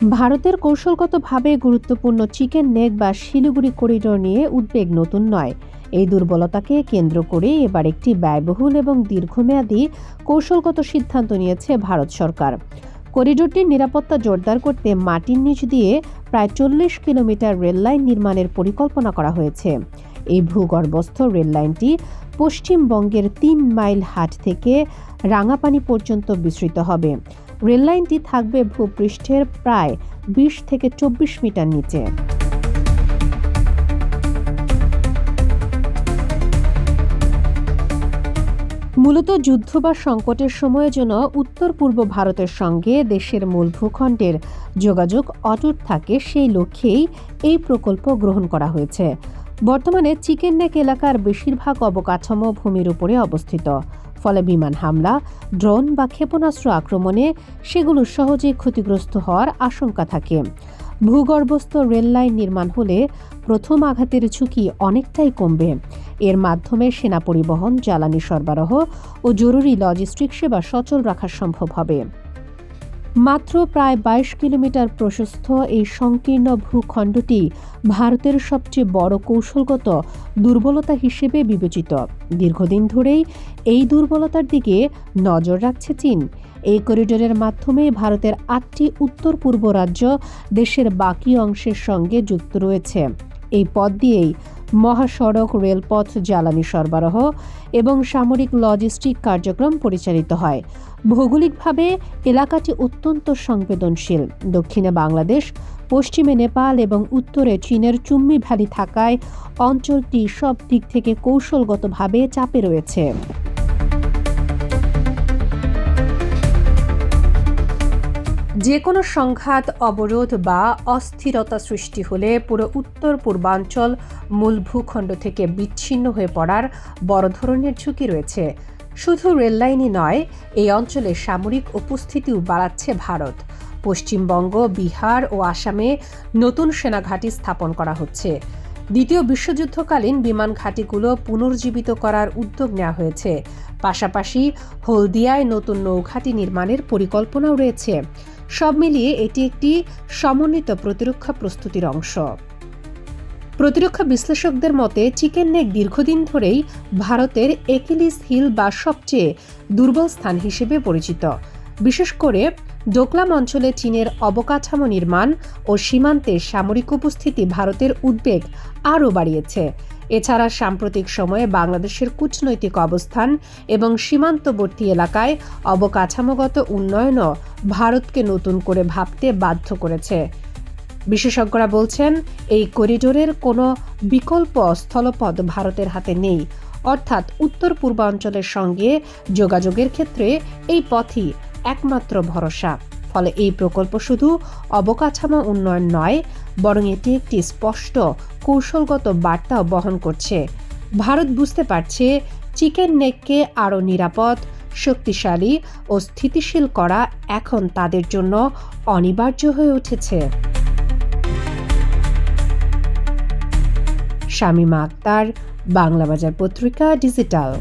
ভারতের কৌশলগতভাবে গুরুত্বপূর্ণ চিকেন নেক বা শিলিগুড়ি করিডোর নিয়ে উদ্বেগ নতুন নয়। এই দুর্বলতাকে কেন্দ্র করে এবার একটি ব্যয়বহুল এবং দীর্ঘমেয়াদী কৌশলগত সিদ্ধান্ত নিয়েছে ভারত সরকার। করিডোরটির নিরাপত্তা জোরদার করতে মাটির নিচ দিয়ে প্রায় 40 কিলোমিটার রেললাইন নির্মাণের পরিকল্পনা করা হয়েছে। এই ভূগর্ভস্থ রেললাইনটি পশ্চিমবঙ্গের 3 মাইল হাট থেকে রাঙাপানি পর্যন্ত বিস্তৃত হবে। রেললাইনটি থাকবে ভূপৃষ্ঠের প্রায় 20 থেকে 24 মিটার নিচে। মূলত যুদ্ধ বা সংকটের সময়ের জন্য উত্তর পূর্ব ভারতের সঙ্গে দেশের মূল ভূখণ্ডের যোগাযোগ অটুট থাকে, সেই লক্ষ্যেই এই প্রকল্প গ্রহণ করা হয়েছে। বর্তমানে চিকেন নেক এলাকার বেশিরভাগ অবকাঠামো ভূমির উপরে অবস্থিত, ফলে বিমান হামলা, ড্রোন বা ক্ষেপণাস্ত্র আক্রমণে সেগুলো সহজেই ক্ষতিগ্রস্ত হওয়ার আশঙ্কা থাকে। ভূগর্ভস্থ রেললাইন নির্মাণ হলে প্রথম আঘাতের ঝুঁকি অনেকটাই কমবে। এর মাধ্যমে সেনা পরিবহন, জ্বালানি সরবরাহ ও জরুরি লজিস্টিক সেবা সচল রাখা সম্ভব হবে। মাত্র প্রায় 22 কিলোমিটার প্রশস্ত এই সংকীর্ণ ভূখণ্ডটি ভারতের সবচেয়ে বড় কৌশলগত দুর্বলতা হিসেবে বিবেচিত। দীর্ঘদিন ধরেই এই দুর্বলতার দিকে নজর রাখছে চীন। এই করিডোরের মাধ্যমে ভারতের 8টি উত্তর পূর্ব রাজ্য দেশের বাকি অংশের সঙ্গে যুক্ত রয়েছে। এই পথ দিয়েই মহাসড়ক, রেলপথ, জ্বালানি সরবরাহ এবং সামরিক লজিস্টিক কার্যক্রম পরিচালিত হয়। ভৌগোলিকভাবে এলাকাটি অত্যন্ত সংবেদনশীল। দক্ষিণে বাংলাদেশ, পশ্চিমে নেপাল এবং উত্তরে চীনের চুম্মি ভ্যালি থাকায় অঞ্চলটি সব দিক থেকে কৌশলগতভাবে চাপে রয়েছে। যে কোনো সংঘাত, অবরোধ বা অস্থিরতা সৃষ্টি হলে পুরো উত্তর পূর্বাঞ্চল মূল ভূখণ্ড থেকে বিচ্ছিন্ন হয়ে পড়ার বড় ধরনের ঝুঁকি রয়েছে। শুধু রেললাইনই নয়, এই অঞ্চলে সামরিক উপস্থিতিও বাড়াচ্ছে ভারত। পশ্চিমবঙ্গ, বিহার ও আসামে নতুন সেনাঘাঁটি স্থাপন করা হচ্ছে। দ্বিতীয় বিশ্বযুদ্ধকালীন বিমান ঘাঁটিগুলো পুনর্জীবিত করার উদ্যোগ নেওয়া হয়েছে। পাশাপাশি হলদিয়ায় নতুন নৌঘাঁটি নির্মাণের পরিকল্পনাও রয়েছে। সব মিলিয়ে এটি একটি সমন্বিত প্রতিরক্ষা প্রস্তুতির অংশ। প্রতিরক্ষা বিশ্লেষকদের মতে চিকেন নেক দীর্ঘদিন ধরেই ভারতের একিলিস হিল বা সবচেয়ে দুর্বল স্থান হিসেবে পরিচিত। বিশেষ করে ডোকলাম অঞ্চলে চীনের অবকাঠামো নির্মাণ ও সীমান্তে সামরিক উপস্থিতি ভারতের উদ্বেগ আরও বাড়িয়েছে। এছাড়া সাম্প্রতিক সময়ে বাংলাদেশের কূটনৈতিক অবস্থান এবং সীমান্তবর্তী এলাকায় অবকাঠামোগত উন্নয়নও ভারতকে নতুন করে ভাবতে বাধ্য করেছে। বিশেষজ্ঞরা বলছেন, এই করিডোরের কোনো বিকল্প স্থলপথ ভারতের হাতে নেই। অর্থাৎ উত্তর পূর্বাঞ্চলের সঙ্গে যোগাযোগের ক্ষেত্রে এই পথই একমাত্র ভরসা। ফলে এই প্রকল্প শুধু অবকাঠামো উন্নয়ন নয়, বরং এটি একটি স্পষ্ট কৌশলগত বার্তাও বহন করছে। ভারত বুঝতে পারছে, চিকেন নেককে আরও নিরাপদ, শক্তিশালী ও স্থিতিশীল করা এখন তাদের জন্য অনিবার্য হয়ে উঠেছে। শামীমা আক্তার, বাংলা বাজার পত্রিকা, ডিজিটাল।